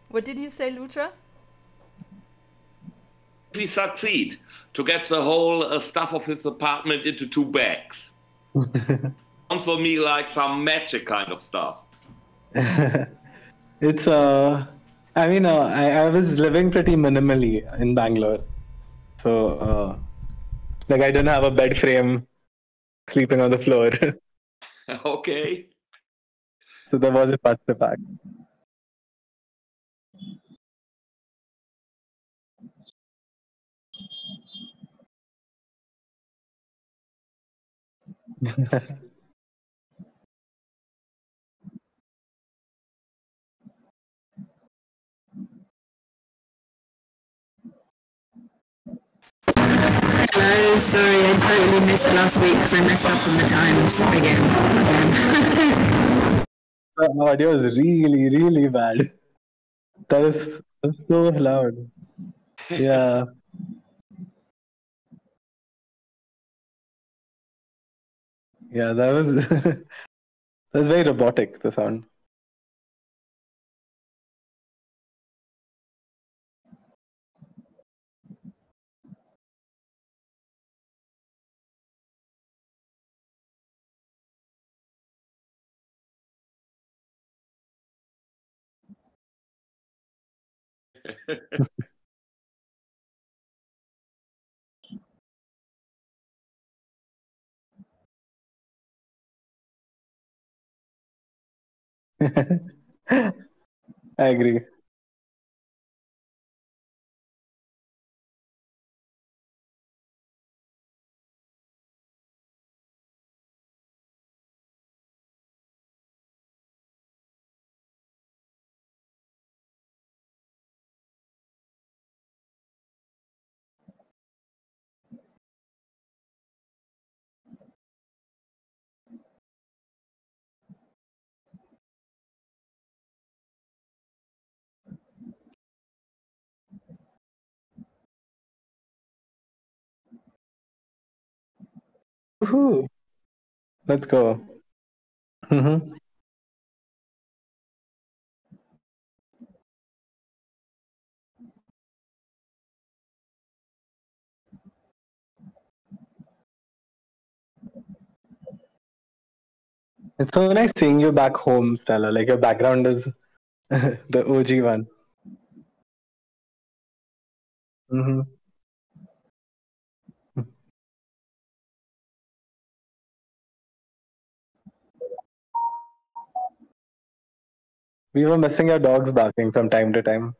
What did you say, Lutra? We succeed to get the whole stuff of his apartment into 2 bags. Sounds for me like some magic kind of stuff. It's I mean, I was living pretty minimally in Bangalore, so like I didn't have a bed frame, sleeping on the floor. Okay. So there was a much to pack. Hello, sorry, I totally missed last week because I messed up on the times again. The audio is really, really bad. That is so loud. Yeah. Yeah, that was that was very robotic, the sound. I agree. Woohoo! Let's go. Mhm. It's so nice seeing you back home, Stella. Like your background is the OG one. Hmm. We were missing your dogs barking from time to time.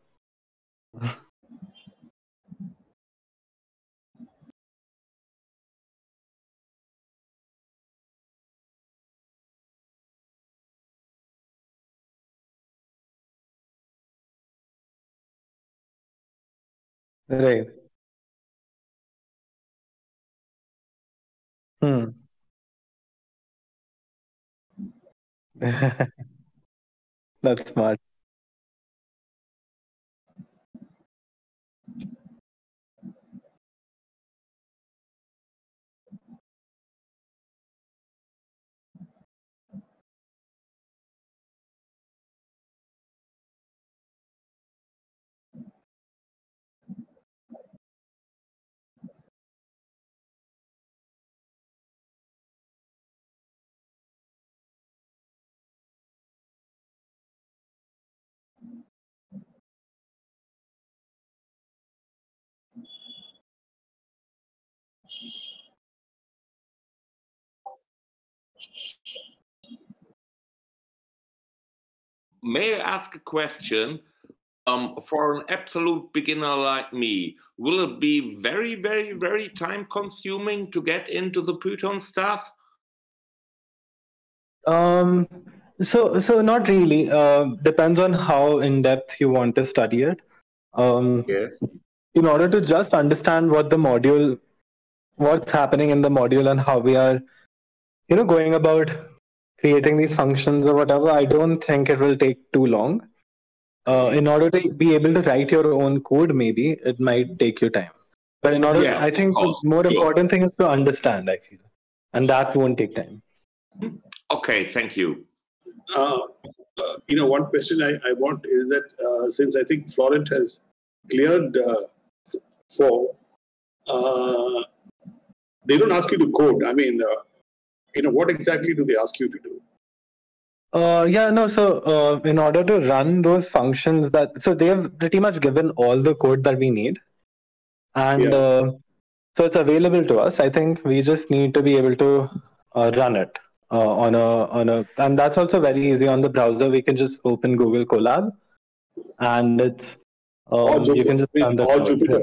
Right. Hmm. That's smart. May I ask a question? For an absolute beginner like me, will it be very, very, very time consuming to get into the Python stuff? Um, so not really. Depends on how in depth you want to study it. Yes. In order to just understand what's happening in the module and how we are, going about creating these functions or whatever, I don't think it will take too long. In order to be able to write your own code, maybe it might take you time. But Yeah, I think of the course. more Sure. important thing is to understand, I feel. And that won't take time. Okay, thank you. One question I want is that since I think Florent has cleared 4, they don't ask you to code. I mean, what exactly do they ask you to do? So in order to run those functions so they have pretty much given all the code that we need. And so it's available to us. I think we just need to be able to run it and that's also very easy on the browser. We can just open Google Colab and it's you can just run that or code. Jupyter.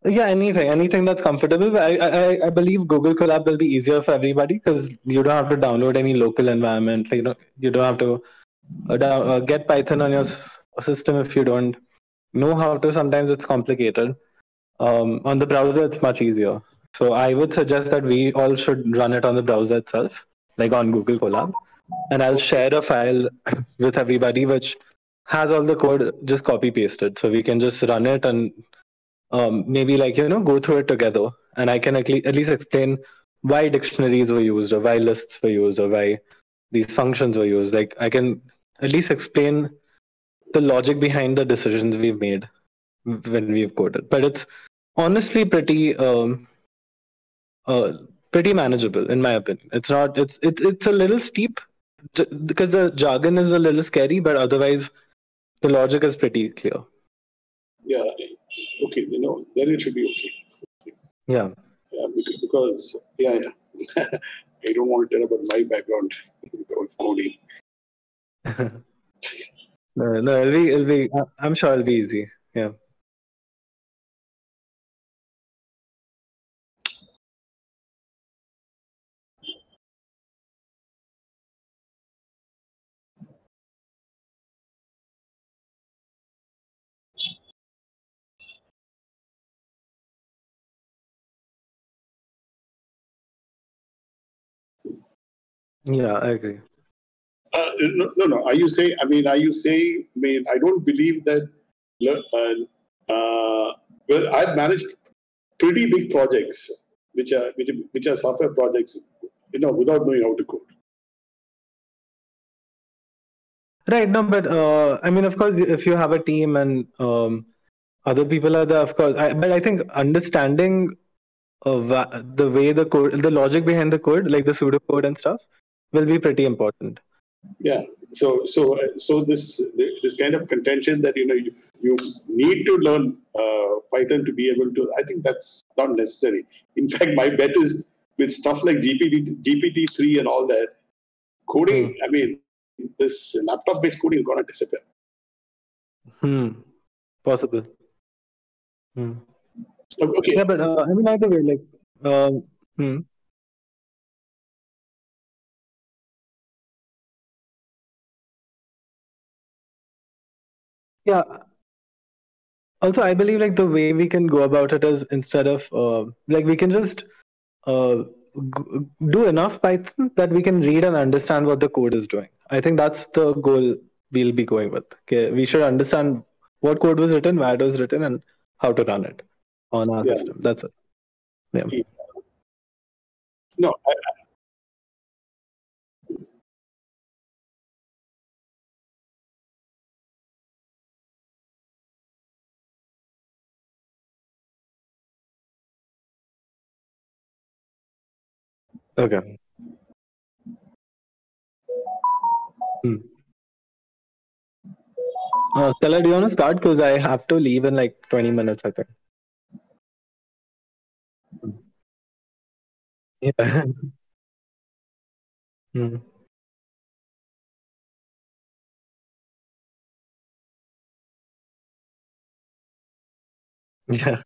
Yeah, anything that's comfortable. I believe Google Colab will be easier for everybody because you don't have to download any local environment. You don't have to get Python on your system if you don't know how to. Sometimes it's complicated. On the browser, it's much easier. So I would suggest that we all should run it on the browser itself, like on Google Colab. And I'll share a file with everybody which has all the code just copy pasted. So we can just run it and maybe go through it together. And I can at least explain why dictionaries were used or why lists were used or why these functions were used. Like I can at least explain the logic behind the decisions we've made when we've coded. But it's honestly pretty manageable in my opinion. It's not. It's a little steep because the jargon is a little scary, but otherwise the logic is pretty clear. Yeah. Okay. Then it should be okay. Yeah. Yeah. Because I don't want to tell about my background of coding. No, it'll be. I'm sure it'll be easy. Yeah. Yeah, I agree. No. Are you saying? I mean, I don't believe that. Well, I've managed pretty big projects, which are software projects, without knowing how to code. Right. No, but I mean, of course, if you have a team and other people are there, of course. But I think understanding the way the code, the logic behind the code, like the pseudocode and stuff, will be pretty important. Yeah. So this kind of contention that you need to learn Python to be able to. I think that's not necessary. In fact, my bet is with stuff like GPT-3 and all that coding. I mean, this laptop-based coding is going to disappear. Possible. Okay. Yeah, but I mean, either way, yeah. Also, I believe the way we can go about it is instead of we can just do enough Python that we can read and understand what the code is doing. I think that's the goal we'll be going with. Okay, we should understand what code was written, why it was written, and how to run it on our system. That's it. Yeah. No. Okay. Stella, do you want to start? Because I have to leave in 20 minutes, I think. Yeah. Yeah.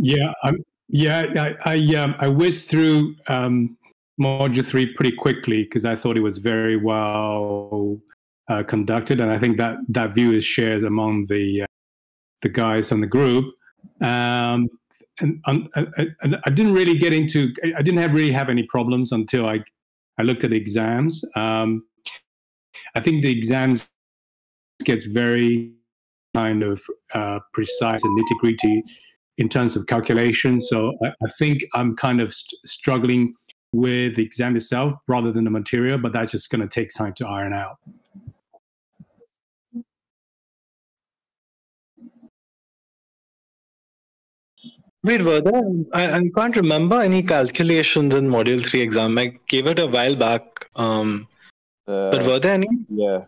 I whizzed through module 3 pretty quickly because I thought it was very well conducted, and I think that view is shared among the guys on the group. And I didn't really get into. I didn't really have any problems until I looked at the exams. I think the exams gets very kind of precise and nitty gritty in terms of calculation. So I think I'm kind of struggling with the exam itself rather than the material, but that's just going to take time to iron out. Wait, were there? I can't remember any calculations in Module 3 exam. I gave it a while back. But were there any? Yeah.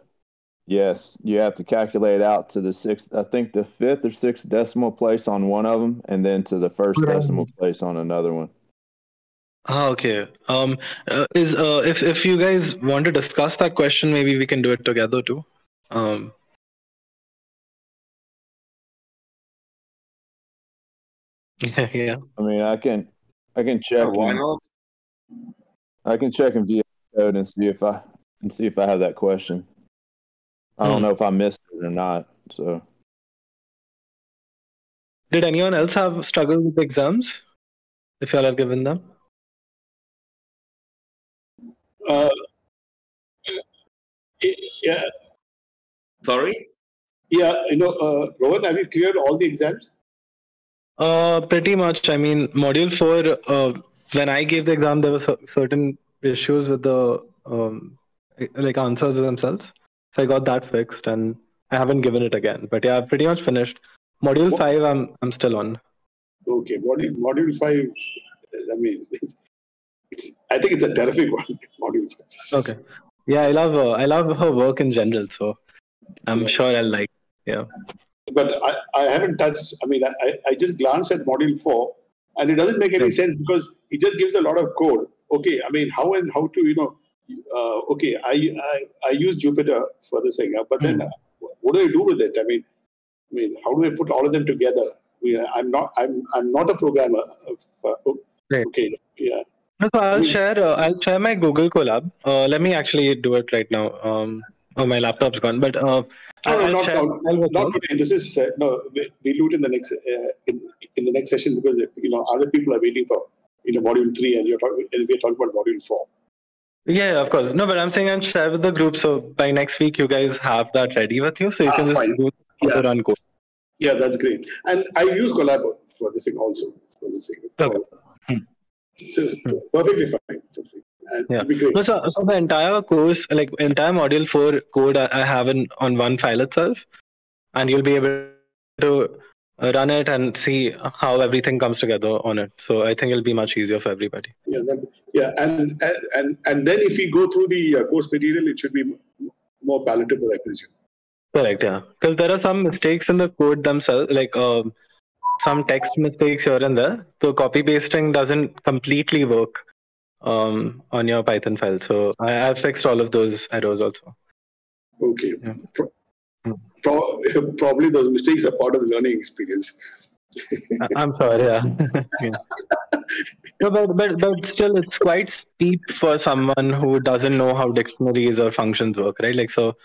Yes. You have to calculate out to the sixth, I think the fifth or sixth decimal place on one of them, and then to the first decimal place on another one. Okay. If you guys want to discuss that question, maybe we can do it together too. Yeah. I mean, I can check. Why not? I can check in VS Code and see if I have that question. I don't know if I missed it or not. So, did anyone else have struggled with exams? If y'all have given them? Yeah. Sorry? Yeah, Rohan, have you cleared all the exams? Pretty much. I mean, Module 4, when I gave the exam, there were certain issues with the like answers themselves. So I got that fixed, and I haven't given it again. But yeah, I've pretty much finished. Module 5, I'm still on. Okay, module 5. I mean, I think it's a terrific one. Module 5. Okay. Yeah, I love her work in general. So I'm sure I'll like. Yeah. But I haven't touched. I mean, I just glanced at module 4, and it doesn't make any sense because it just gives a lot of code. Okay, I mean, how to okay, I use Jupyter for this thing, but then what do I do with it? I mean, how do I put all of them together? I'm not a programmer. Okay, yeah. So I'll share my Google Colab. Let me actually do it right now. Oh, my laptop's gone. But not today. This is we'll do it in the next in the next session because other people are waiting for module 3 and we're talking about module 4. Yeah, of course. No, but I'm saying I'll share with the group. So by next week, you guys have that ready with you, so you can just do the run code. Yeah, that's great. And I use Colab for this thing also. For this thing. Okay. So perfectly fine. And yeah. It'll be great. No, so the entire course, like entire module 4 code, I have on one file itself, and you'll be able to run it and see how everything comes together on it. So I think it'll be much easier for everybody. Yeah, and then if we go through the course material, it should be more palatable, I presume. Correct. Yeah, because there are some mistakes in the code themselves, like some text mistakes here and there. So copy pasting doesn't completely work on your Python file. So I've fixed all of those errors also. Okay. Yeah. Probably those mistakes are part of the learning experience. I'm sorry. Yeah. Yeah. No, but still, it's quite steep for someone who doesn't know how dictionaries or functions work, right? Like, so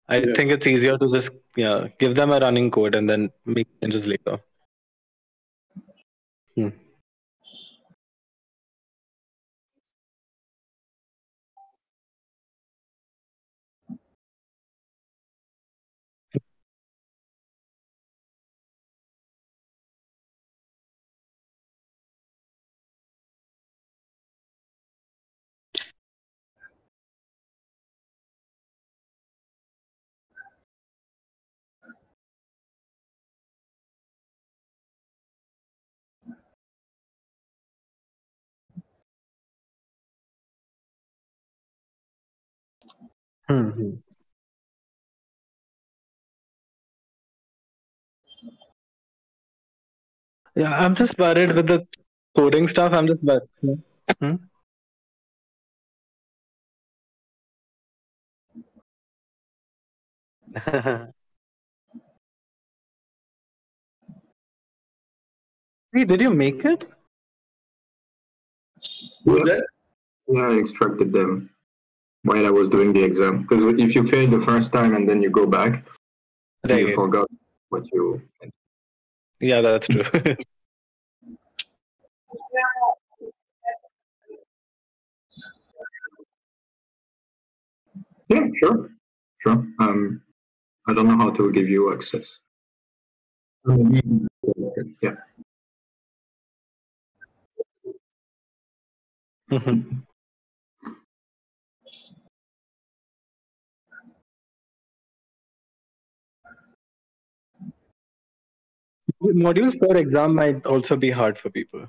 I think it's easier to just give them a running code and then make changes later. Yeah, I'm just worried with the coding stuff. I'm just worried. Hey, did you make it? Who's that? Yeah, I extracted them while I was doing the exam. Because if you fail the first time and then you go back, you Right. forgot what you. Yeah, that's true. Yeah, sure. Sure. I don't know how to give you access. Yeah. Mhm. Modules for exam might also be hard for people.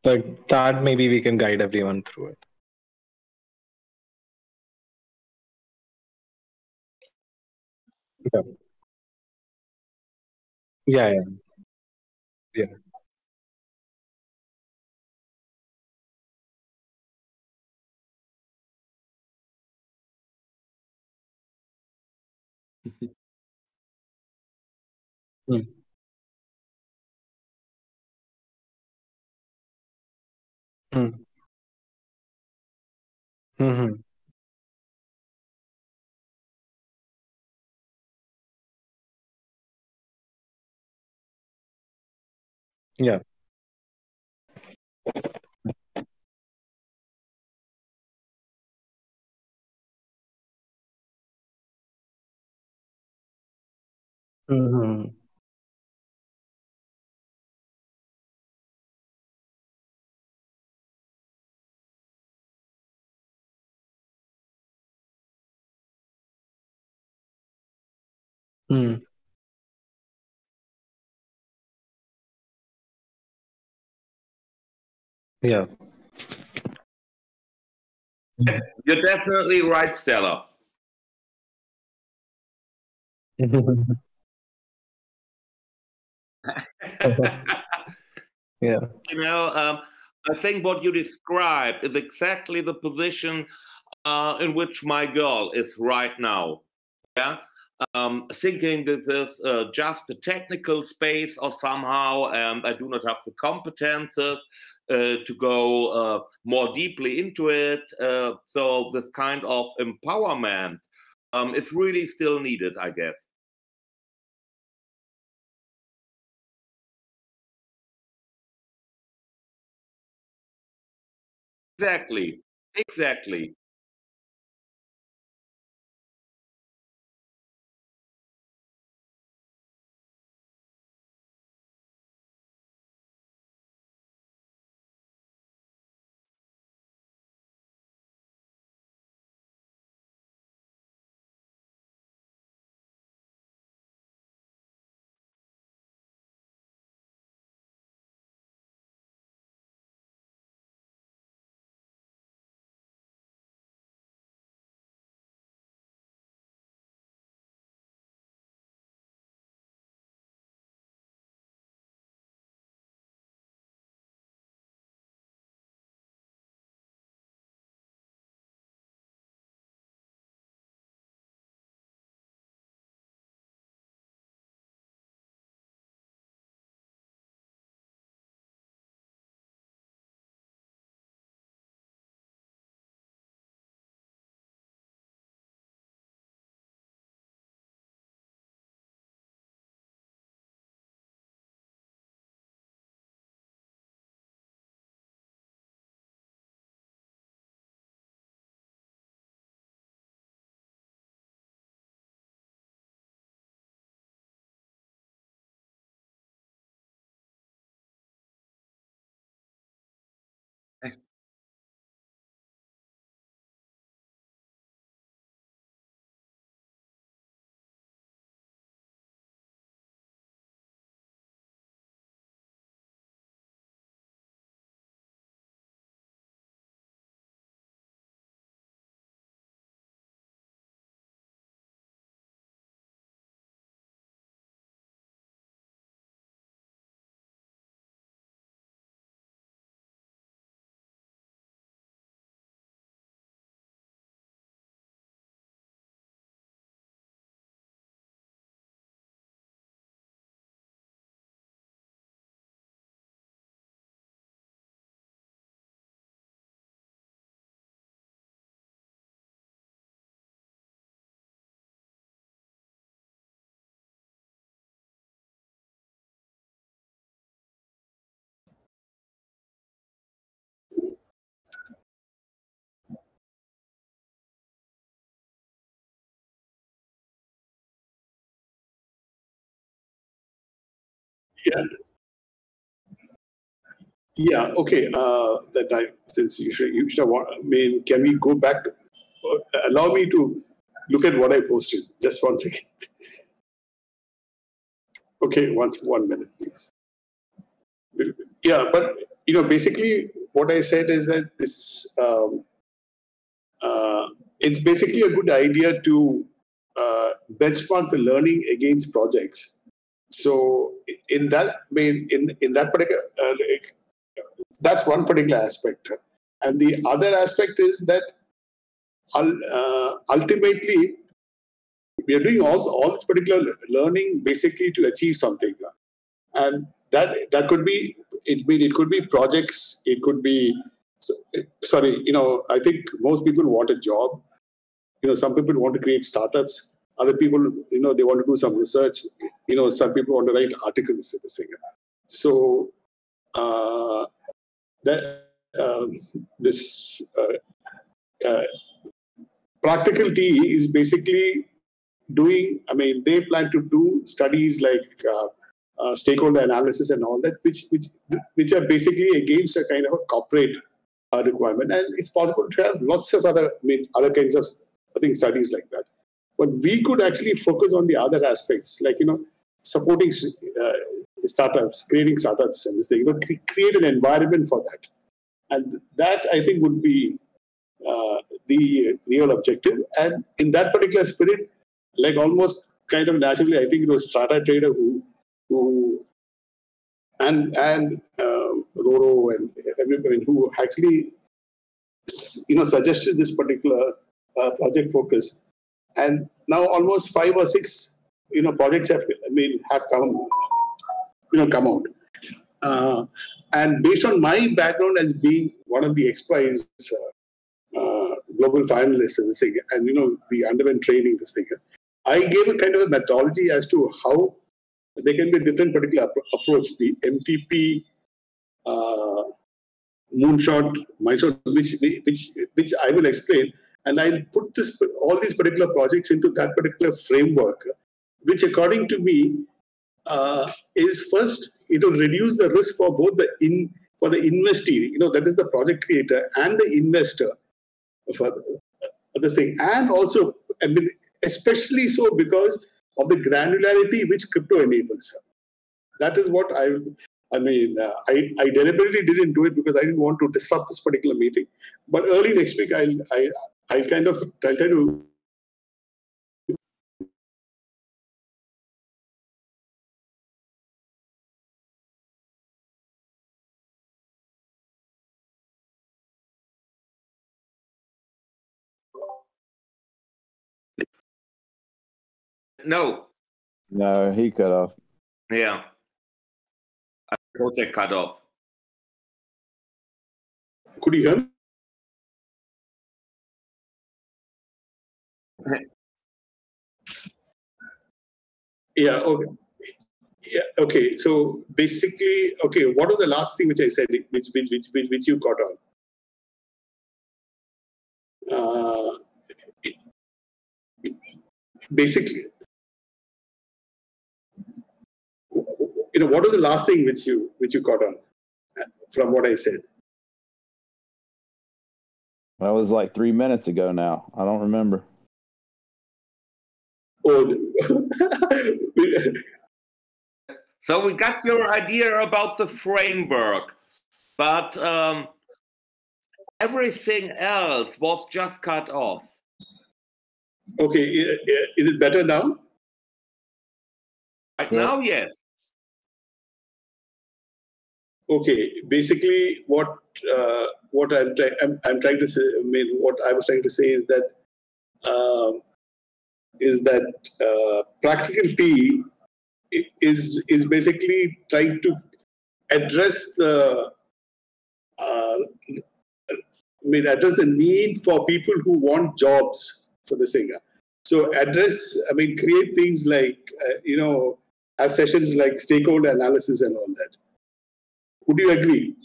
But that maybe we can guide everyone through it. Yeah. Yeah, yeah, yeah. Mm. Mm. Mhm. Yeah. Mhm. Mm. Yeah. You're definitely right, Stella. Yeah. You know, I think what you described is exactly the position in which my girl is right now. Yeah, thinking this is just a technical space or somehow, and I do not have the competences to go more deeply into it. So this kind of empowerment is really still needed, I guess. Exactly. Exactly. Yeah. Yeah. Okay. Since you should want, I mean, can we go back? Allow me to look at what I posted. Just 1 second. Okay. 1 minute, please. Yeah, but basically, what I said is that this it's basically a good idea to benchmark the learning against projects. So in that in that particular that's one particular aspect, and the other aspect is that ultimately we are doing all this particular learning basically to achieve something, and that could be it could be projects, it could be sorry, I think most people want a job. Some people want to create startups, other people they want to do some research, some people want to write articles at the singer. So that this practical T is basically doing, I mean, they plan to do studies like stakeholder analysis and all that, which are basically against a kind of a corporate requirement. And it's possible to have lots of other kinds of, I think, studies like that. But we could actually focus on the other aspects, like, supporting startups, creating startups and this thing, create an environment for that. And that, I think, would be the real objective. And in that particular spirit, like almost kind of naturally, I think it was Strata Trader who and Roro and everybody who actually suggested this particular project focus. And now almost 5 or 6 projects have come out. And based on my background as being one of the XPRIZE global finalists, this thing, and we underwent training, this thing, I gave a kind of a methodology as to how there can be a different particular approach, the MTP, moonshot, Mysore, which I will explain, and I'll put all these particular projects into that particular framework, which according to me is first, it will reduce the risk for both the investee, that is the project creator, and the investor for this thing, and also, I mean, especially so because of the granularity which crypto enables. That is what I deliberately didn't do it because I didn't want to disrupt this particular meeting. But early next week, I'll try to. No. No, he cut off. Yeah. Project cut off. Could you hear me? Yeah. Okay. Yeah. Okay. So basically, okay. What was the last thing which I said, which you caught on? Basically, what was the last thing which you caught on from what I said? That was like 3 minutes ago now. I don't remember. Oh. So we got your idea about the framework, but everything else was just cut off. Okay, is it better now? Right now, yes. Okay, basically, what I'm trying to say, I mean, what I was trying to say is that practical T is basically trying to address address the need for people who want jobs for the singer. So create things like have sessions like stakeholder analysis and all that. Would you agree?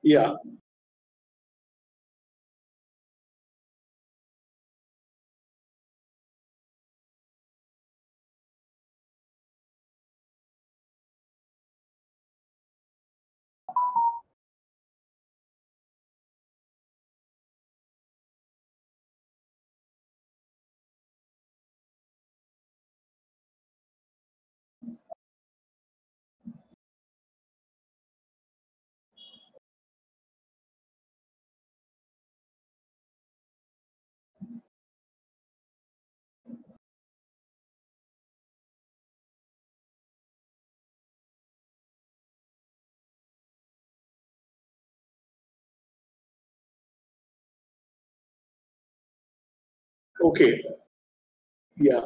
Yeah. Okay. Yeah.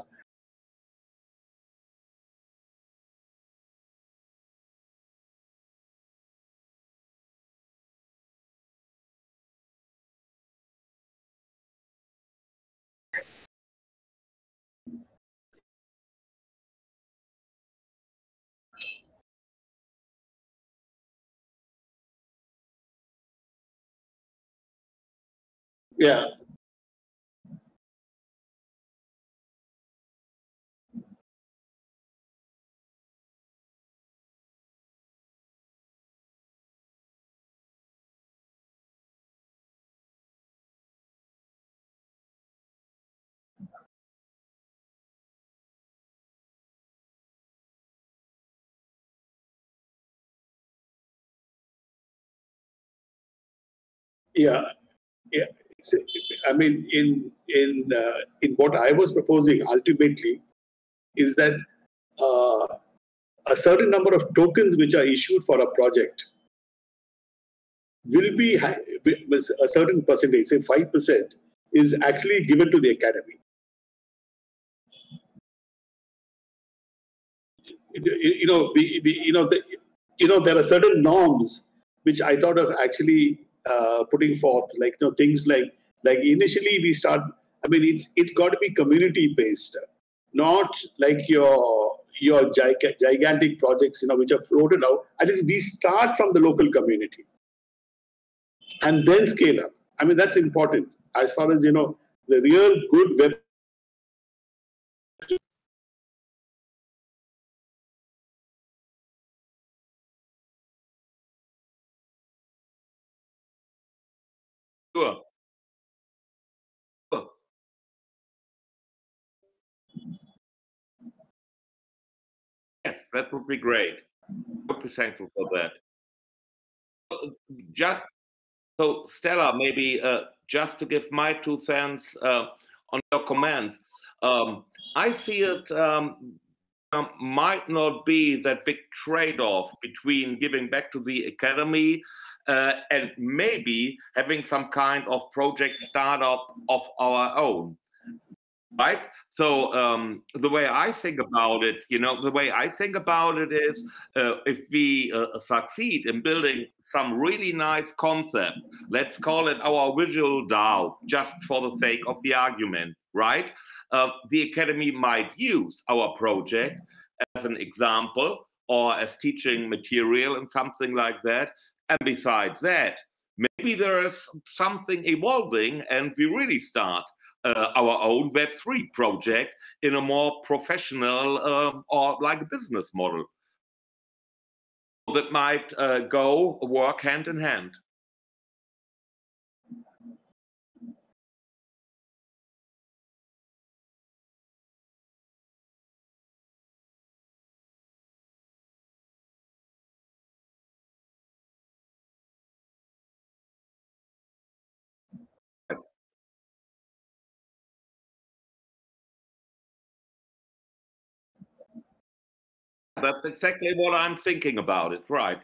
Yeah. Yeah. Yeah. So, I mean, in what I was proposing ultimately is that a certain number of tokens which are issued for a project will be a certain percentage, say 5%, is actually given to the academy. There are certain norms which I thought of actually putting forth, like things like initially we start. I mean, it's got to be community based, not like your gigantic projects, which are floated out. At least we start from the local community and then scale up. I mean, that's important as far as the real good web. Sure. Sure. Yes, that would be great. I would be thankful for that. Just so, Stella, maybe just to give my 2 cents on your comments, I see it might not be that big trade-off between giving back to the academy and maybe having some kind of project startup of our own. Right. So the way I think about it, is if we succeed in building some really nice concept, let's call it our visual DAO, just for the sake of the argument, right? The academy might use our project as an example or as teaching material and something like that. And besides that, maybe there is something evolving and we really start our own Web3 project in a more professional or like a business model that might go work hand in hand. That's exactly what I'm thinking about it, right?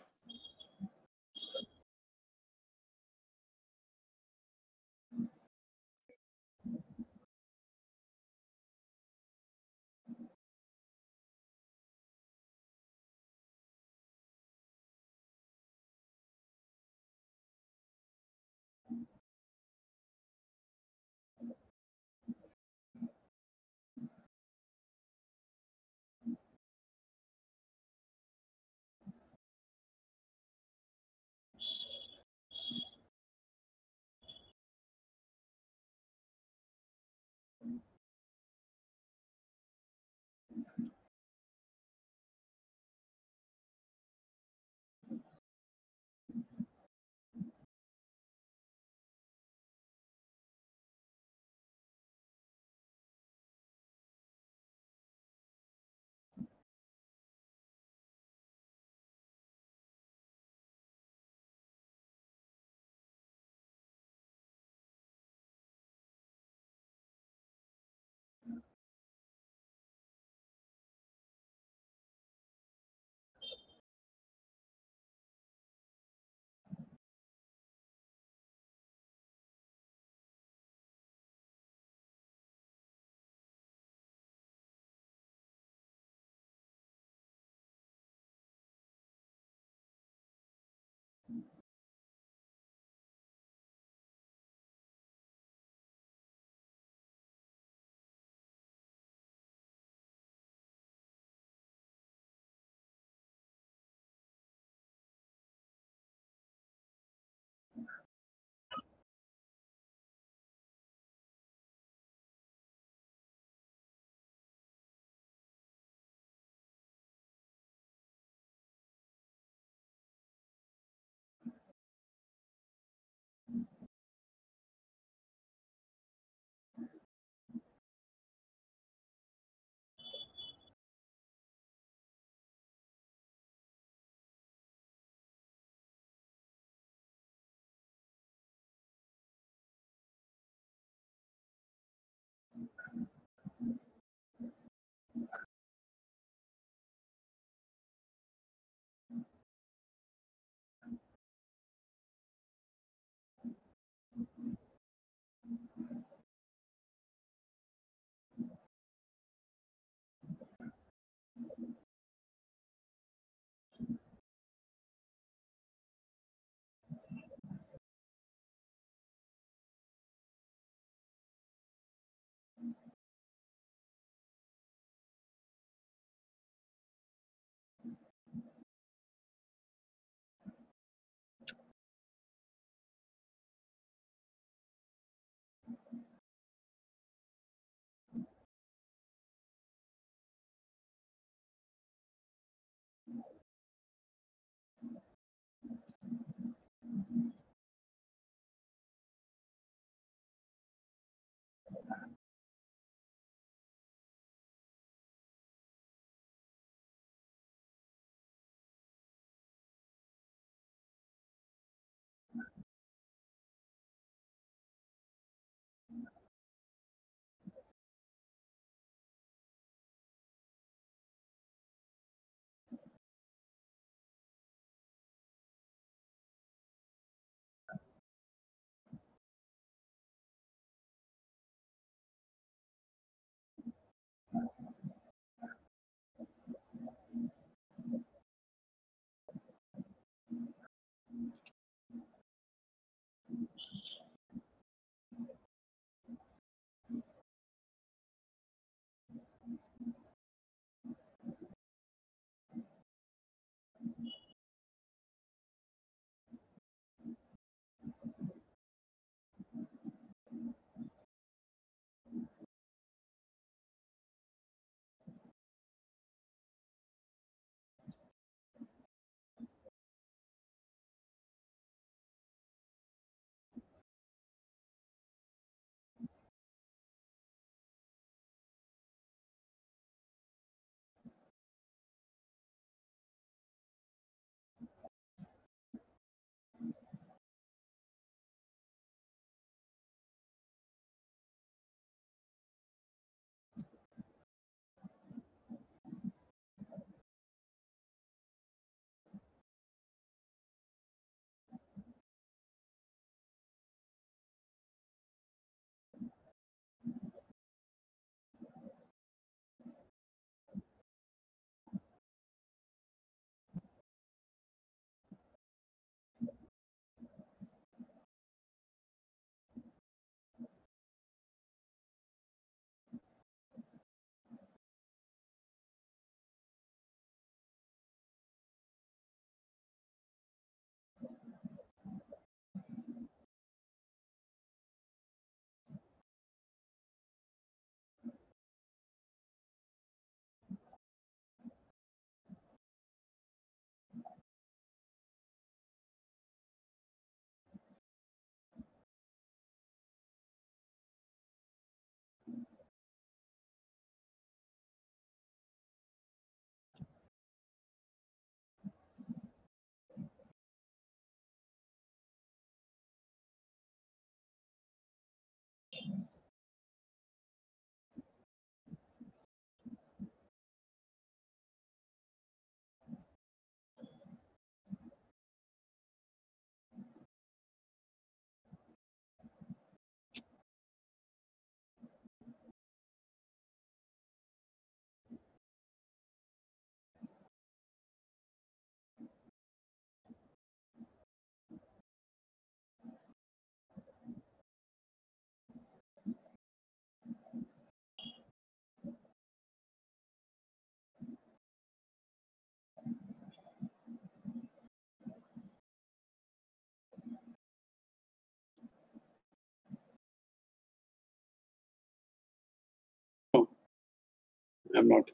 I'm not.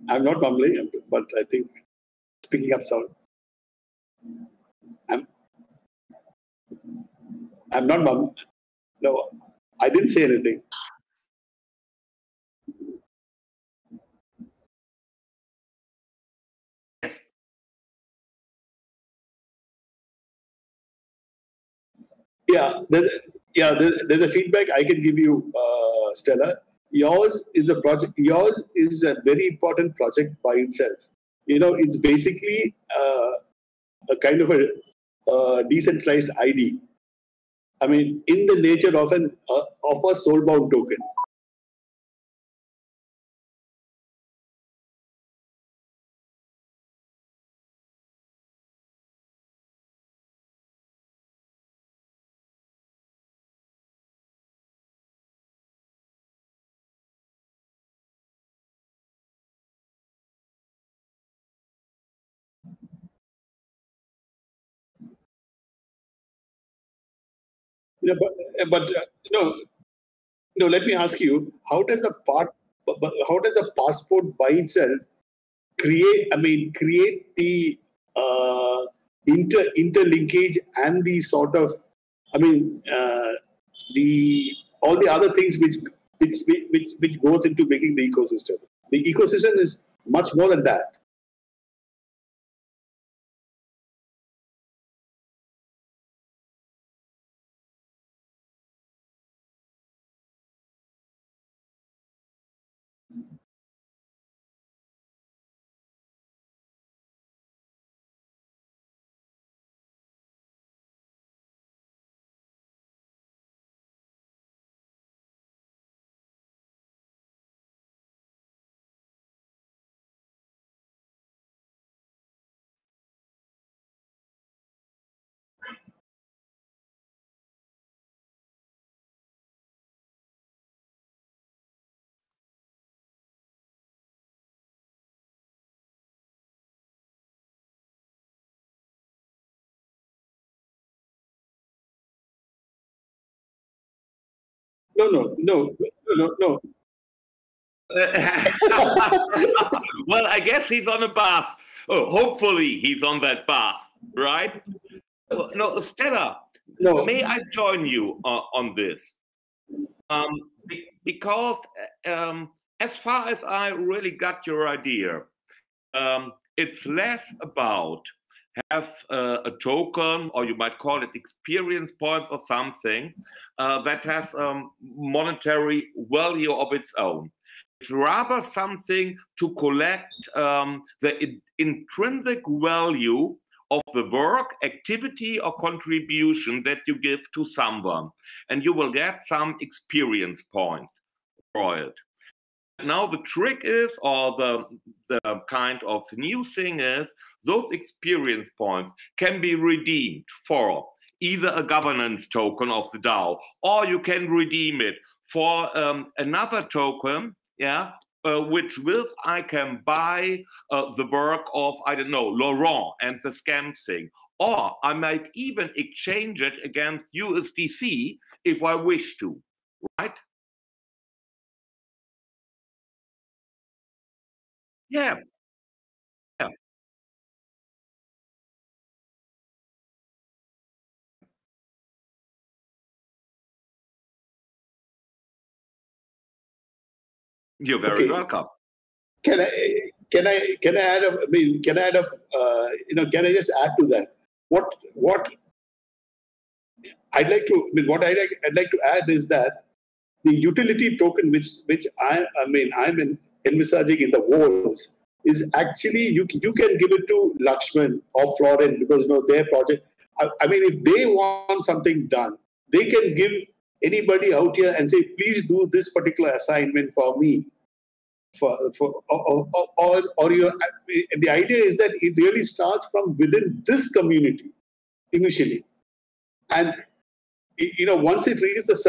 I'm not mumbling, but I think speaking up sound. I'm not mumbling. No, I didn't say anything. There's a feedback I can give you, Stella. Yours is a project. Yours is a very important project by itself. It's basically a kind of a decentralized ID. I mean, in the nature of a soul-bound token. Let me ask you: how does a passport by itself create the interlinkage and the sort of all the other things which goes into making the ecosystem. The ecosystem is much more than that. No. Well, I guess he's on a path. Oh, hopefully he's on that path, right? No, Stella, may I join you on this? Because as far as I really got your idea, it's less about have a token, or you might call it experience points or something, that has monetary value of its own. It's rather something to collect the intrinsic value of the work, activity, or contribution that you give to someone, and you will get some experience points for it. Now the trick is, or the kind of new thing is, those experience points can be redeemed for either a governance token of the DAO, or you can redeem it for another token, which with I can buy the work of, I don't know, Laurent and the scam thing. Or I might even exchange it against USDC if I wish to, right? Yeah. You're very welcome. Can I add up? Can I just add to that? What I'd like to add is that the utility token which I'm envisaging in the walls is actually you can give it to Lakshman or Florent because their project. I mean, if they want something done, they can give anybody out here and say, please do this particular assignment for me. The idea is that it really starts from within this community initially, and once it reaches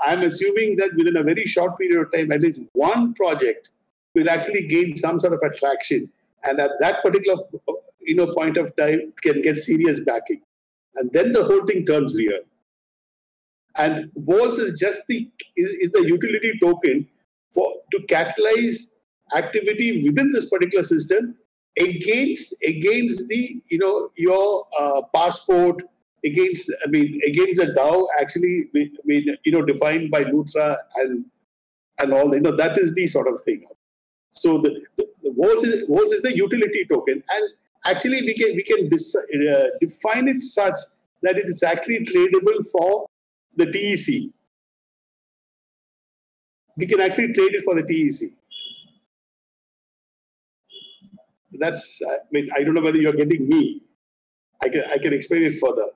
I'm assuming that within a very short period of time, at least one project will actually gain some sort of attraction, and at that particular point of time can get serious backing, and then the whole thing turns real. And Walls is just the utility token to catalyze activity within this particular system against the your passport, against the DAO actually defined by Lutra and all that is the sort of thing. So the walls is the utility token, and actually we can define it such that it is actually tradable for the TEC. We can actually trade it for the TEC. That's I don't know whether you're getting me. I can explain it further.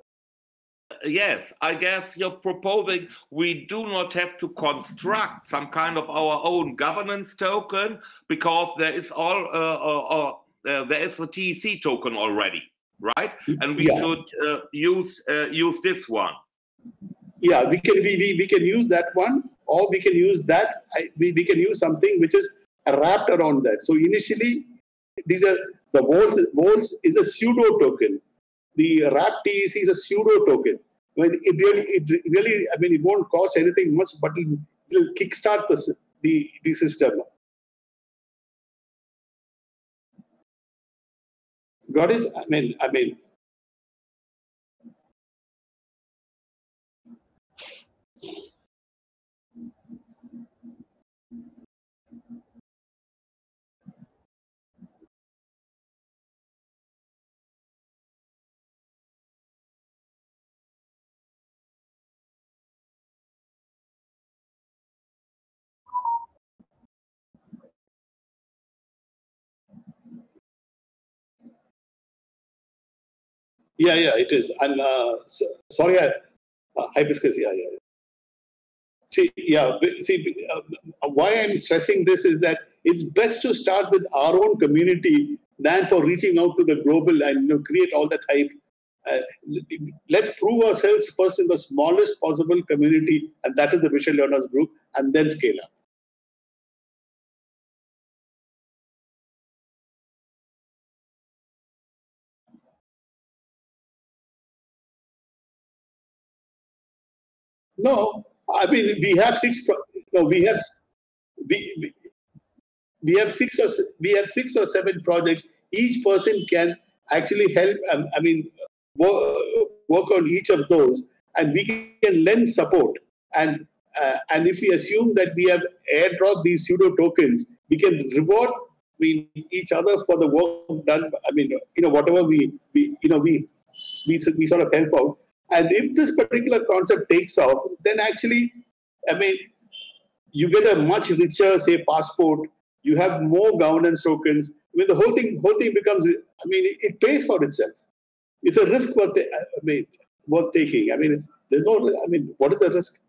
Yes, I guess you're proposing we do not have to construct some kind of our own governance token because there is there is a TEC token already, right? And we should use this one. Yeah, we can use that one, or we can use that. We can use something which is wrapped around that. So initially, these are the walls is a pseudo token. The wrap TEC is a pseudo token. It really it won't cost anything much, but it will kickstart the system. Got it? Yeah, it is. I'm sorry, Hibiscus. Yeah. See, why I'm stressing this is that it's best to start with our own community than for reaching out to the global and create all that hype. Let's prove ourselves first in the smallest possible community, and that is the Visual Learners Group, and then scale up. No, we have six. No, we have six or seven projects. Each person can actually help. Work on each of those, and we can lend support. And if we assume that we have airdropped these pseudo tokens, we can reward each other for the work done. Whatever we sort of help out. And if this particular concept takes off, then actually, you get a much richer, say, passport. You have more governance tokens. The whole thing becomes. It pays for itself. It's a risk worth taking. There's no. What is the risk?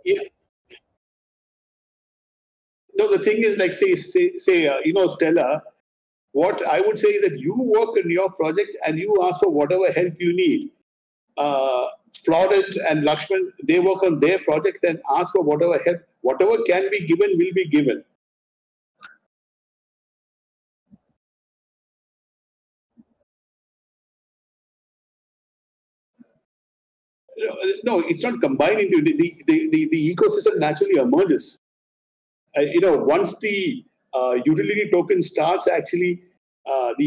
Yeah. No, the thing is, like, say, Stella. What I would say is that you work in your project and you ask for whatever help you need. Florent and Lakshman, they work on their project and ask for whatever help. Whatever can be given will be given. No, it's not combined into the ecosystem naturally emerges. Once the utility token starts, actually the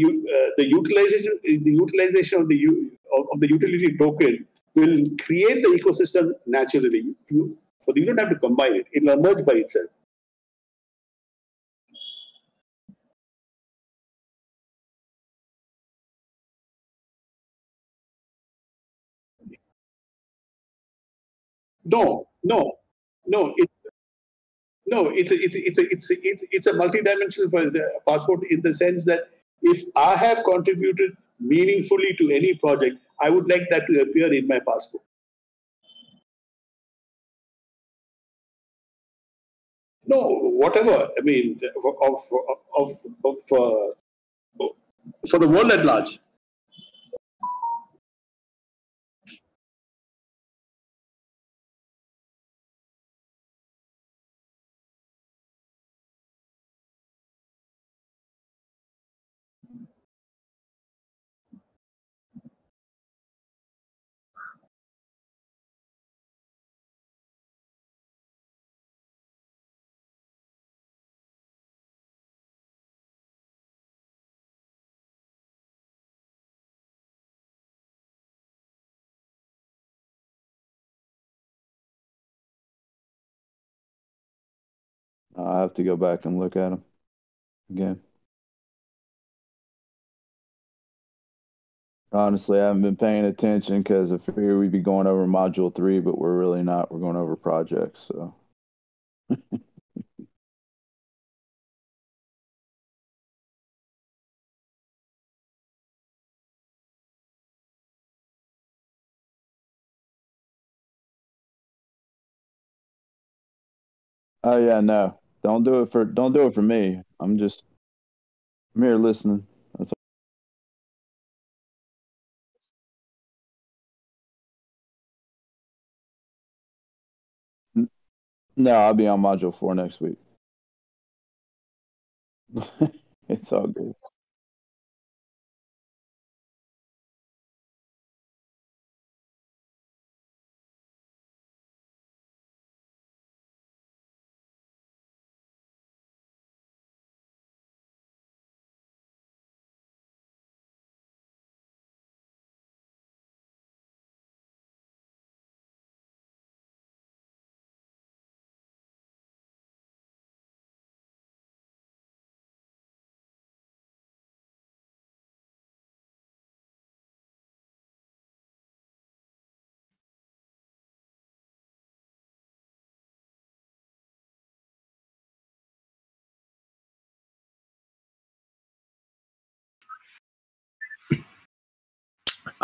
utilization of the utility token will create the ecosystem naturally. You don't have to combine it; it'll emerge by itself. No. It's a multidimensional passport in the sense that if I have contributed meaningfully to any project, I would like that to appear in my passport. No, whatever. For the world at large. I have to go back and look at them again. Honestly, I haven't been paying attention because I figured we'd be going over module 3, but we're really not. We're going over projects. So. Oh yeah, no. Don't do it for me. I'm here listening. That's all. No, I'll be on module 4 next week. It's all good.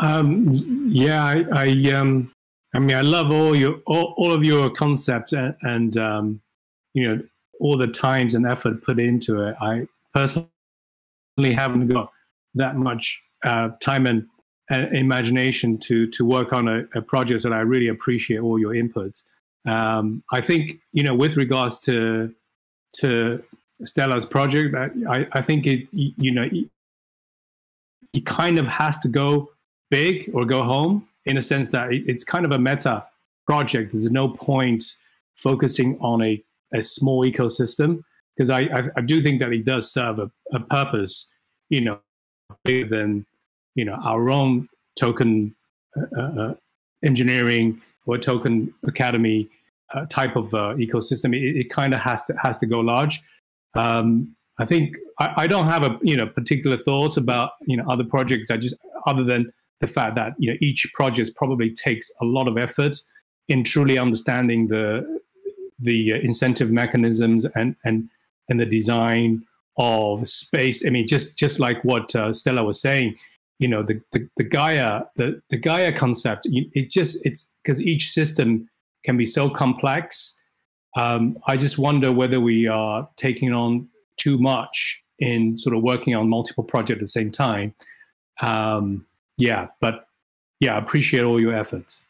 Yeah, I mean, I love all of your concepts and all the times and effort put into it. I personally haven't got that much time and imagination to work on a project, that I really appreciate all your inputs. I think with regards to Stella's project, I think it kind of has to go big or go home, in a sense that it's kind of a meta project. There's no point focusing on a small ecosystem, because I do think that it does serve a purpose, bigger than our own token engineering or token academy type of ecosystem. It kind of has to go large. I think I don't have a particular thoughts about other projects. I just, other than the fact that each project probably takes a lot of effort in truly understanding the incentive mechanisms and the design of space. I mean, just like what Stella was saying, the Gaia concept. It's because each system can be so complex. I just wonder whether we are taking on too much in sort of working on multiple projects at the same time. But I appreciate all your efforts.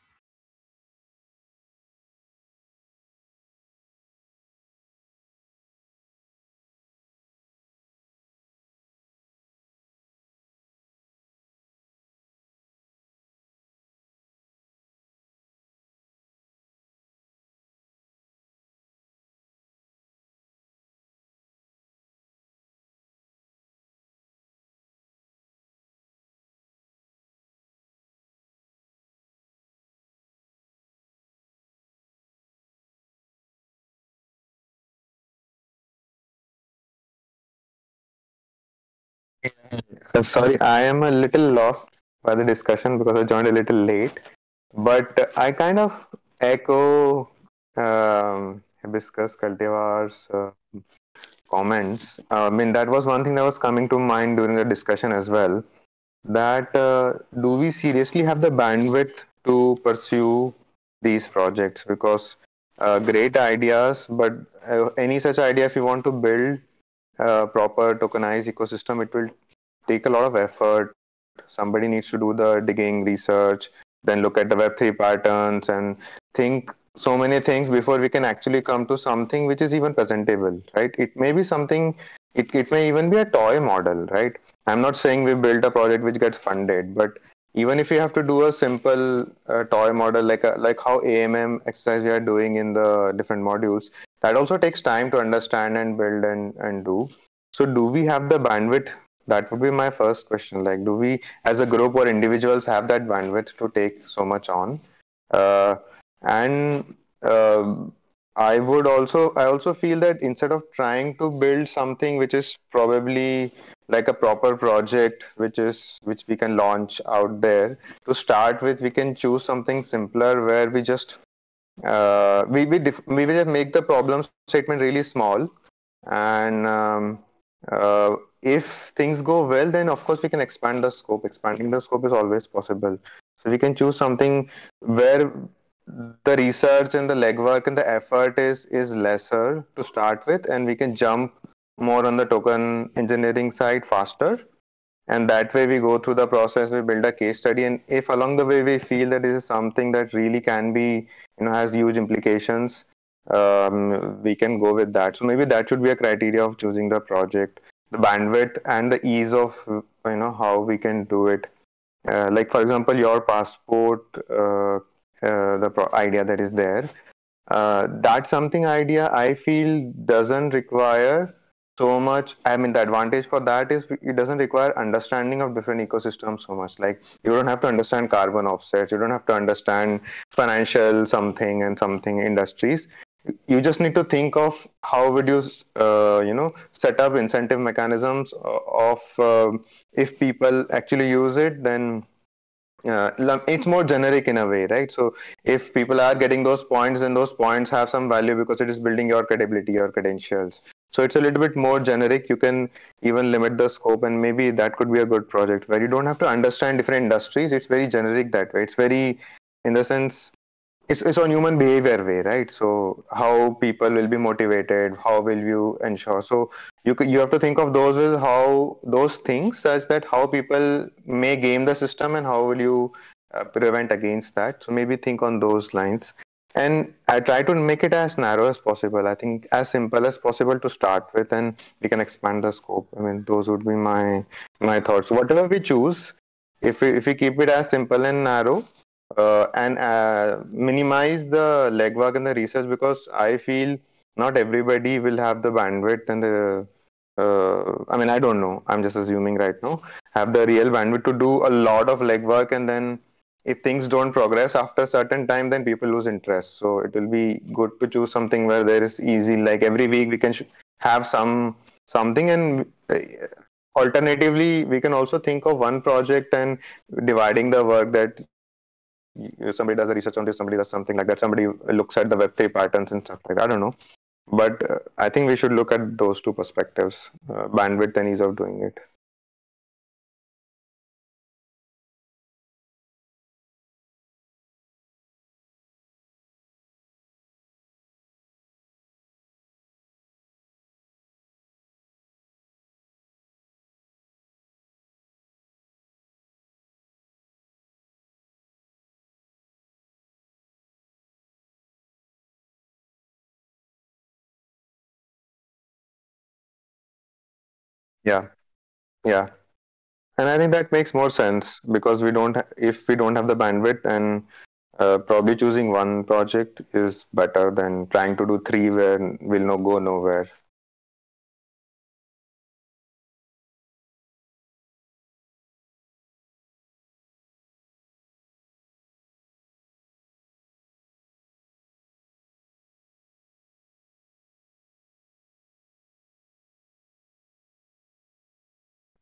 Sorry, I am a little lost by the discussion because I joined a little late. But I kind of echo Hibiscus Cultivar's comments. I mean, that was one thing that was coming to mind during the discussion as well. That do we seriously have the bandwidth to pursue these projects? Because great ideas, but any such idea, if you want to build a proper tokenized ecosystem, it will take a lot of effort. Somebody needs to do the digging research, then look at the Web3 patterns and think so many things before we can actually come to something which is even presentable, right? It may be something, it may even be a toy model, right? I'm not saying we built a project which gets funded, but even if you have to do a simple toy model, like how AMM exercise we are doing in the different modules, that also takes time to understand and build and do. So do we have the bandwidth? That would be my first question. Like, do we as a group or individuals have that bandwidth to take so much on? I also feel that instead of trying to build something which is probably like a proper project, which we can launch out there, to start with, we can choose something simpler where we just we will just make the problem statement really small, and if things go well, then of course we can expand the scope. Expanding the scope is always possible. So we can choose something where the research and the legwork and the effort is lesser to start with, and we can jump more on the token engineering side faster. And that way we go through the process, we build a case study, and if along the way we feel that this is something that really can be, has huge implications, we can go with that. So maybe that should be a criteria of choosing the project: the bandwidth and the ease of how we can do it. Like for example, your passport, idea that is there, that's something idea I feel doesn't require so much. I mean, the advantage for that is it doesn't require understanding of different ecosystems so much. Like, you don't have to understand carbon offsets, you don't have to understand financial something and something industries. You just need to think of how would you set up incentive mechanisms of if people actually use it, then it's more generic in a way, right? So if people are getting those points, then those points have some value because it is building your credibility, your credentials. So it's a little bit more generic. You can even limit the scope, and maybe that could be a good project where you don't have to understand different industries. It's very generic that way. It's very, in the sense, it's on human behavior way, right? So how people will be motivated, how will you ensure? So you have to think of those as how those things such that how people may game the system, and how will you prevent against that. So maybe think on those lines, and I try to make it as narrow as possible. I think as simple as possible to start with, and we can expand the scope. I mean, those would be my thoughts. Whatever we choose, if we keep it as simple and narrow, and minimize the legwork and the research, because I feel not everybody will have the bandwidth and the I mean, I don't know, I'm just assuming right now, have the real bandwidth to do a lot of legwork, and then if things don't progress after a certain time, then people lose interest. So it will be good to choose something where there is easy, like every week we can have something, and alternatively we can also think of one project and dividing the work, that somebody does a research on this, somebody does something like that, somebody looks at the Web3 patterns and stuff like that. I don't know, but I think we should look at those two perspectives: bandwidth and ease of doing it. Yeah, yeah, and I think that makes more sense, because if we don't have the bandwidth, then probably choosing one project is better than trying to do three where we'll no go nowhere.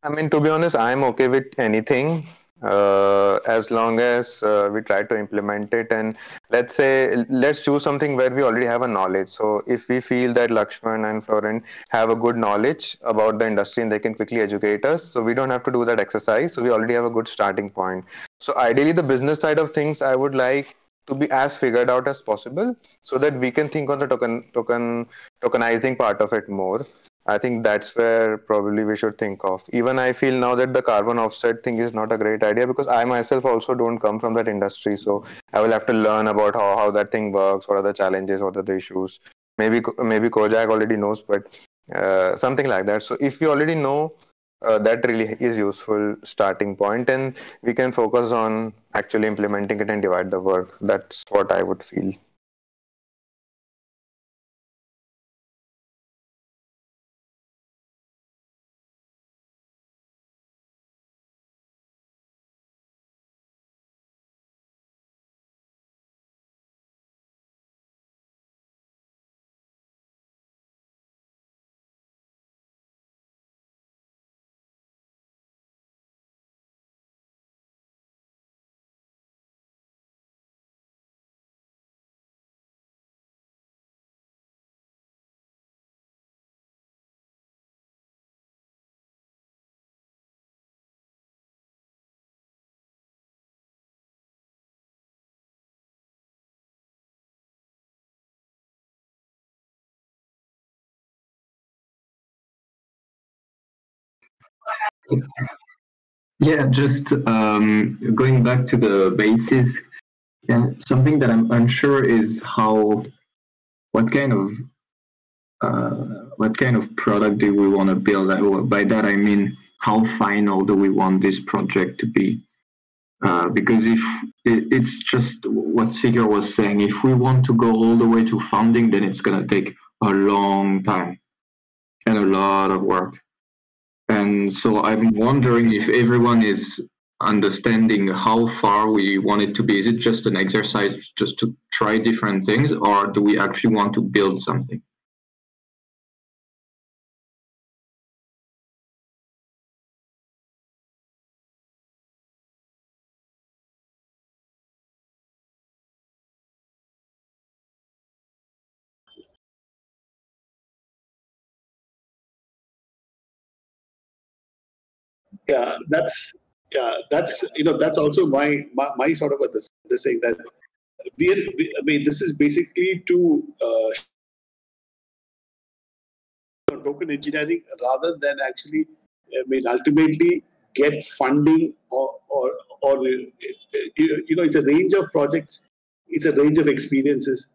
I mean, to be honest, I'm okay with anything, as long as we try to implement it. And let's choose something where we already have a knowledge. So if we feel that Lakshman and Florent have a good knowledge about the industry and they can quickly educate us, so we don't have to do that exercise. So we already have a good starting point. So ideally, the business side of things, I would like to be as figured out as possible, so that we can think on the tokenizing part of it more. I think that's where probably we should think of. Even I feel now that the carbon offset thing is not a great idea, because I myself also don't come from that industry. So I will have to learn about how that thing works, what are the challenges, what are the issues. Maybe Kojak already knows, but something like that. So if we already know, that really is useful starting point, and we can focus on actually implementing it and divide the work. That's what I would feel. Yeah, just going back to the basis. Yeah, something that I'm unsure is what kind of product do we want to build? By that I mean, how final do we want this project to be? Because if it's just what Sigurd was saying, if we want to go all the way to funding, then it's going to take a long time and a lot of work. And so I'm wondering if everyone is understanding how far we want it to be. Is it just an exercise just to try different things, or do we actually want to build something? Yeah, that's that's also my sort of this thing that I mean, this is basically to token engineering rather than actually, I mean, ultimately get funding or it's a range of projects, it's a range of experiences.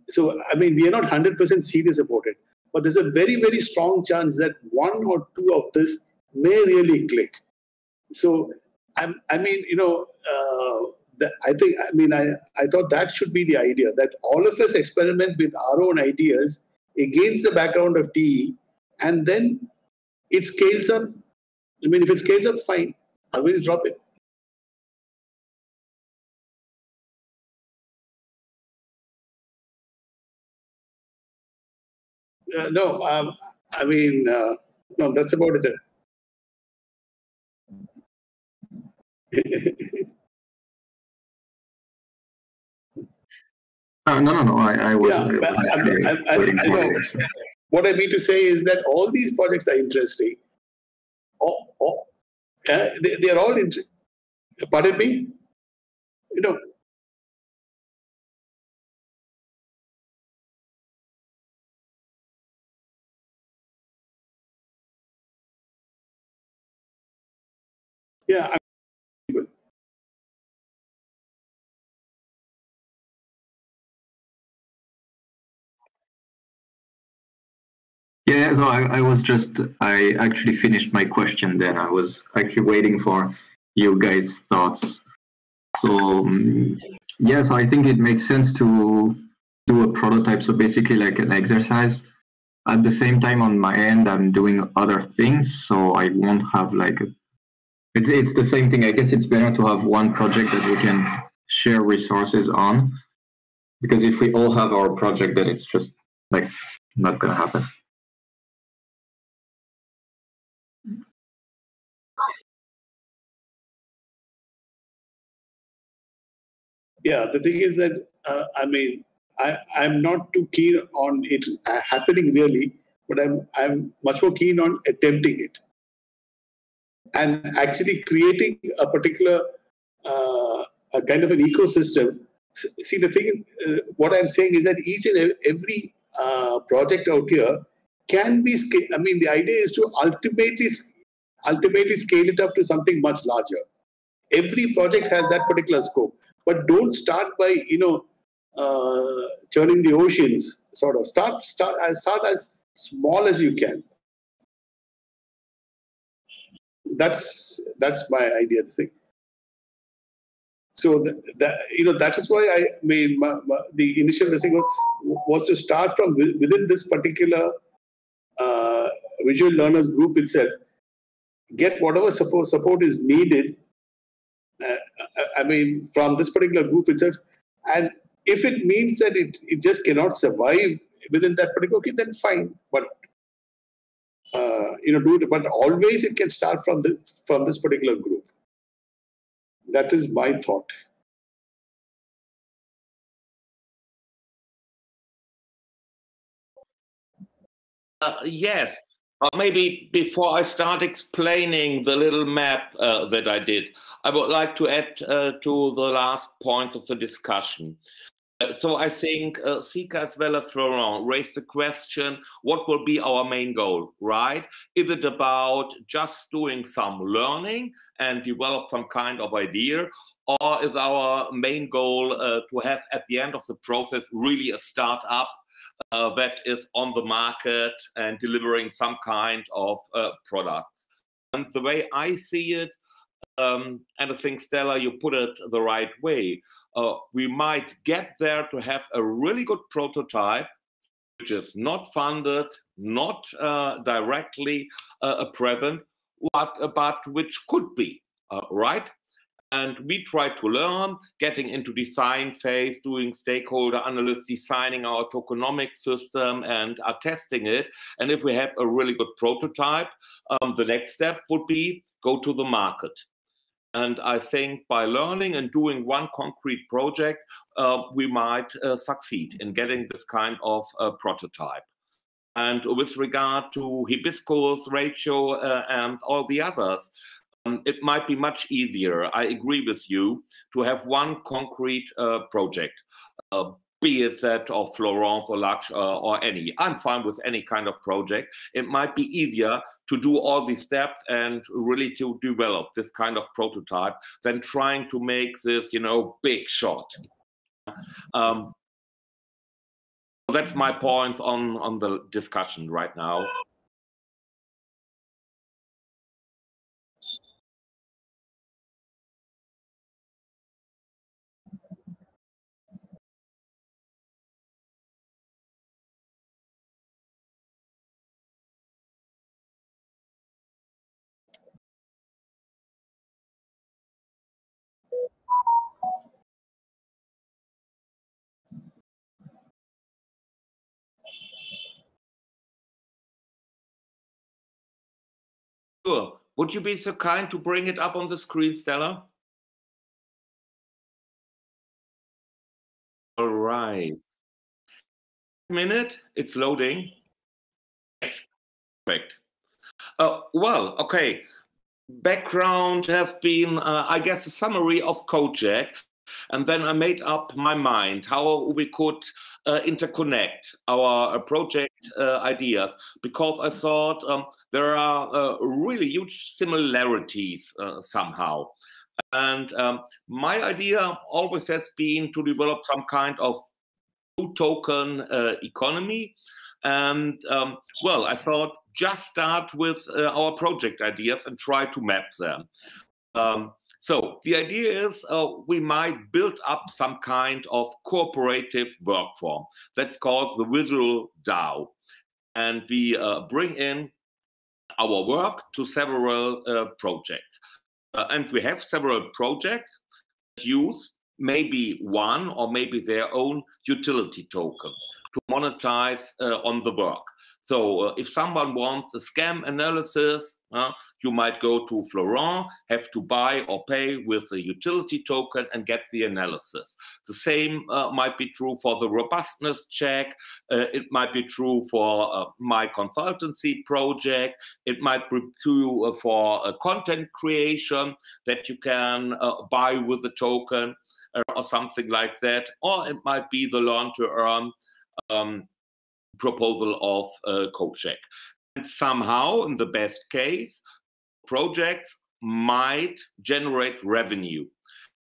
So I mean, we are not 100% serious about it, but there's a very, very strong chance that one or two of this may really click. So I mean, I thought that should be the idea, that all of us experiment with our own ideas against the background of TE, and then it scales up. I mean, if it scales up, fine. Otherwise, drop it. No, I mean, no, that's about it. No. I was. What I mean to say is that all these projects are interesting. They are all interesting. Pardon me? Yeah. Yeah, so I actually finished my question then. I was actually waiting for you guys' thoughts. So, so I think it makes sense to do a prototype. So basically like an exercise. At the same time, on my end, I'm doing other things. So I won't have it's the same thing. I guess it's better to have one project that we can share resources on. Because if we all have our project, then it's just like not going to happen. Yeah, the thing is that, I mean, I'm not too keen on it happening really, but I'm much more keen on attempting it and actually creating a particular a kind of an ecosystem. See, the thing, what I'm saying is that each and every project out here can be scaled. I mean, the idea is to ultimately scale it up to something much larger. Every project has that particular scope, but don't start by churning the oceans. Sort of start as small as you can. That's my idea. Thing. So that is why I mean the initial thing was to start from within this particular visual learners group itself, get whatever support is needed. I mean, from this particular group itself, and if it means that it just cannot survive within that particular, okay, then fine. But do it. But always it can start from this particular group. That is my thought. Yes. Maybe before I start explaining the little map that I did, I would like to add to the last point of the discussion. So I think Sika as well as Florent raised the question, what will be our main goal, right? Is it about just doing some learning and develop some kind of idea? Or is our main goal to have at the end of the process really a startup that is on the market and delivering some kind of products? And the way I see it, and I think, Stella, you put it the right way. We might get there to have a really good prototype, which is not funded, not directly present, but which could be, right? And we try to learn, getting into design phase, doing stakeholder analysis, designing our tokenomic system, and are testing it. And if we have a really good prototype, the next step would be go to the market. And I think by learning and doing one concrete project, we might succeed in getting this kind of prototype. And with regard to hibiscus ratio and all the others, it might be much easier, I agree with you, to have one concrete project, be it that of Florence or Lux or any. I'm fine with any kind of project. It might be easier to do all these steps and really to develop this kind of prototype than trying to make this, big shot. That's my point on the discussion right now. Sure. Would you be so kind to bring it up on the screen, Stella? All right. Minute, it's loading. Yes, perfect. Well, okay. Background has been, I guess, a summary of Kojak. And then I made up my mind how we could interconnect our project ideas, because I thought there are really huge similarities somehow. And my idea always has been to develop some kind of two-token economy. And well, I thought just start with our project ideas and try to map them. So the idea is we might build up some kind of cooperative work form that's called the visual DAO. And we bring in our work to several projects. And we have several projects that use maybe one or maybe their own utility token to monetize on the work. So if someone wants a scam analysis, you might go to Florent, have to buy or pay with a utility token and get the analysis. The same might be true for the robustness check. It might be true for my consultancy project. It might be true for content creation that you can buy with a token or something like that. Or it might be the learn to earn proposal of Kojak. And somehow, in the best case, projects might generate revenue.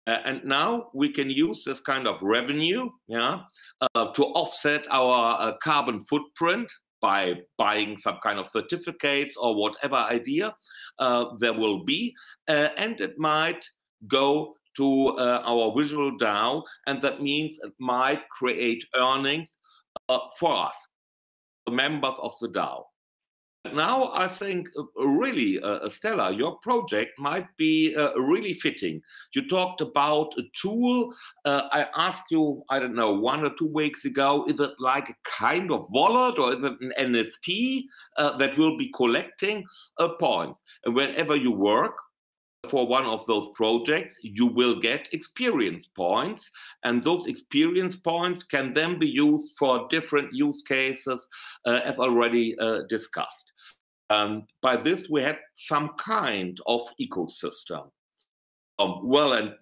And now we can use this kind of revenue to offset our carbon footprint by buying some kind of certificates or whatever idea there will be. And it might go to our visual DAO, and that means it might create earnings for us, the members of the DAO. Now I think really, Stella, your project might be really fitting. You talked about a tool. I asked you, I don't know, 1 or 2 weeks ago, is it like a kind of wallet or is it an NFT that will be collecting points? And whenever you work for one of those projects, you will get experience points, and those experience points can then be used for different use cases, as already discussed. By this, we had some kind of ecosystem. Well, and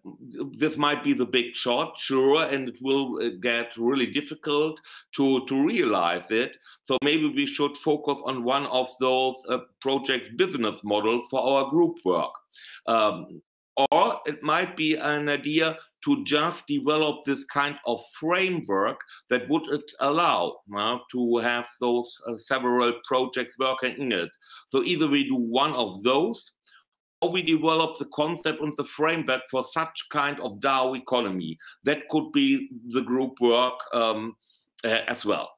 this might be the big shot, sure, and it will get really difficult to realize it. So maybe we should focus on one of those projects business models for our group work. Or it might be an idea to just develop this kind of framework that would allow to have those several projects working in it. So either we do one of those, or we develop the concept and the framework for such kind of DAO economy. That could be the group work as well.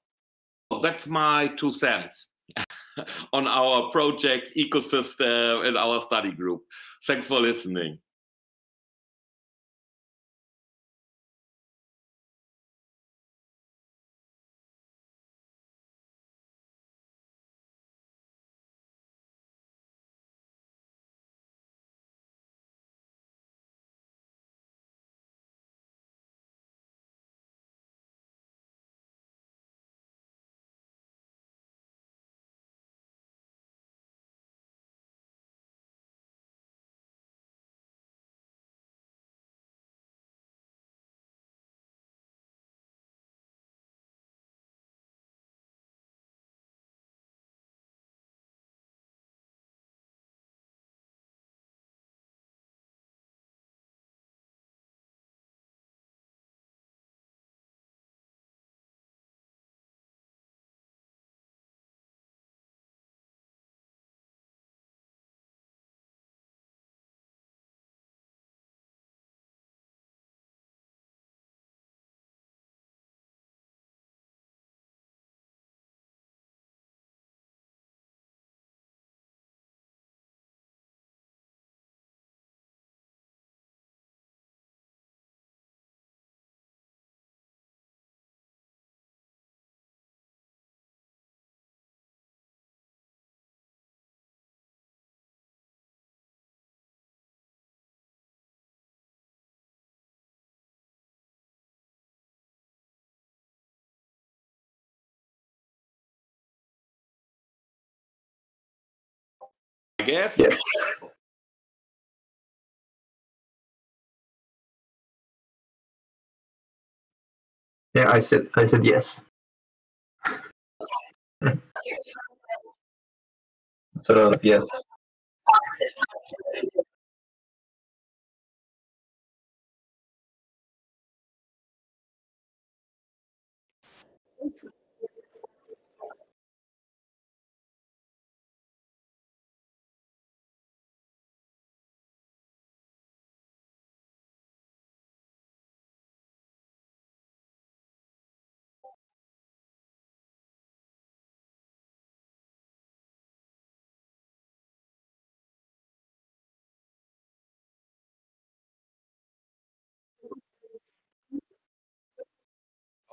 So that's my 2 cents on our project ecosystem and our study group. Thanks for listening. I guess. Yes. Yeah, I said yes. Sort of, yes.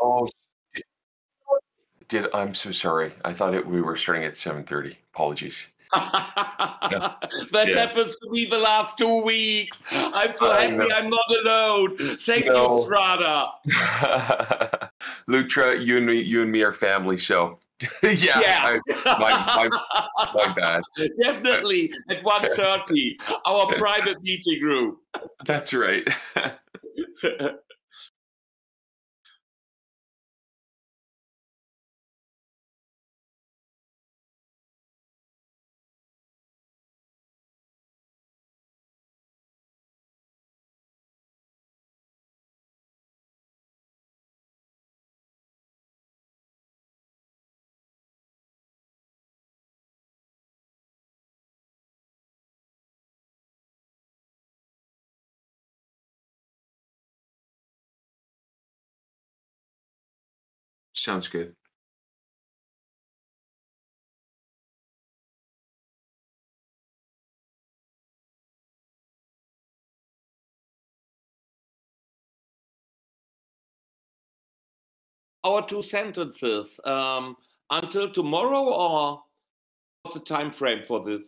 Oh, I'm so sorry. I thought we were starting at 7:30. Apologies. That happens to me the last 2 weeks. I'm so happy I'm not alone. Thank you, Strada. Lutra, you and me are family, so yeah. My bad. Definitely at 1:30, our private meeting group. That's right. Sounds good. Our 2 sentences until tomorrow, or what's the time frame for this?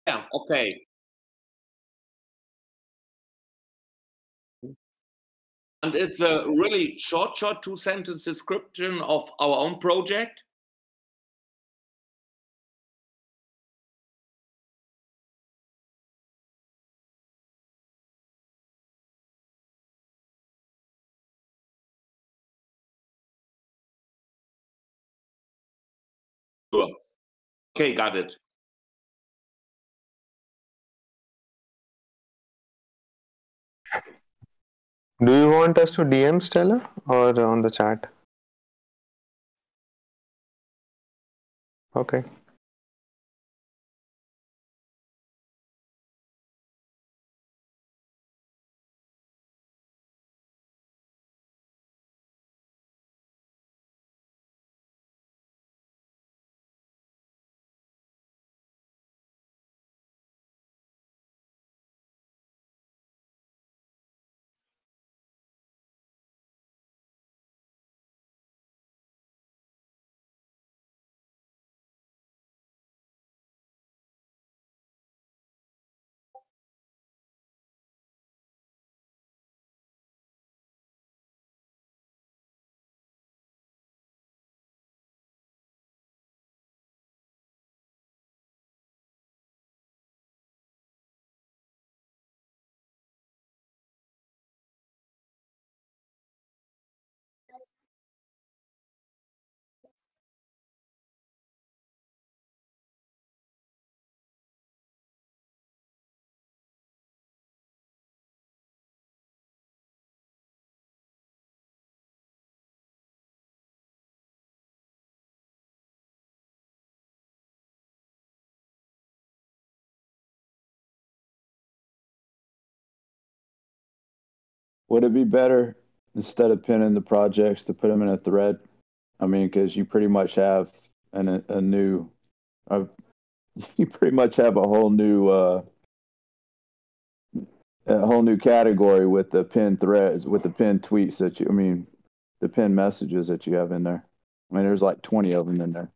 Yeah, okay. And it's a really short 2-sentence description of our own project. Okay, got it. Do you want us to DM Stella or on the chat? Okay. Would it be better instead of pinning the projects to put them in a thread? I mean, because you pretty much have a new, you pretty much have a whole new category with the pinned threads, with the pinned tweets that you, I mean, the pinned messages that you have in there. I mean, there's like 20 of them in there.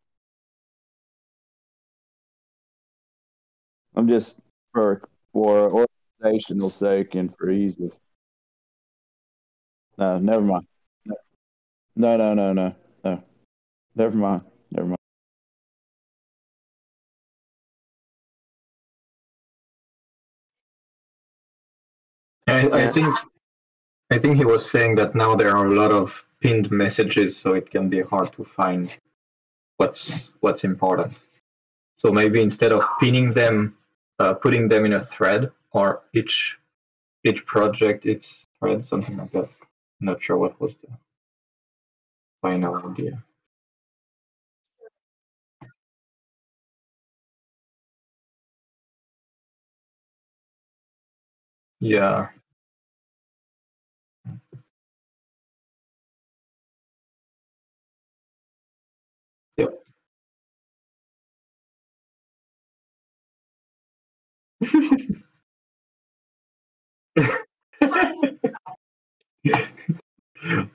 I'm just for organizational sake and for ease of. No, never mind. No. Never mind. Never mind. I think he was saying that now there are a lot of pinned messages, so it can be hard to find what's important. So maybe instead of pinning them, putting them in a thread, or each project its thread, something like that. I'm not sure what was the final idea. Yeah. Yep.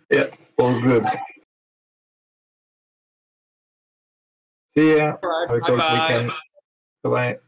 Yeah, all good. See ya. All right, Have a great bye-bye. weekend. Bye-bye.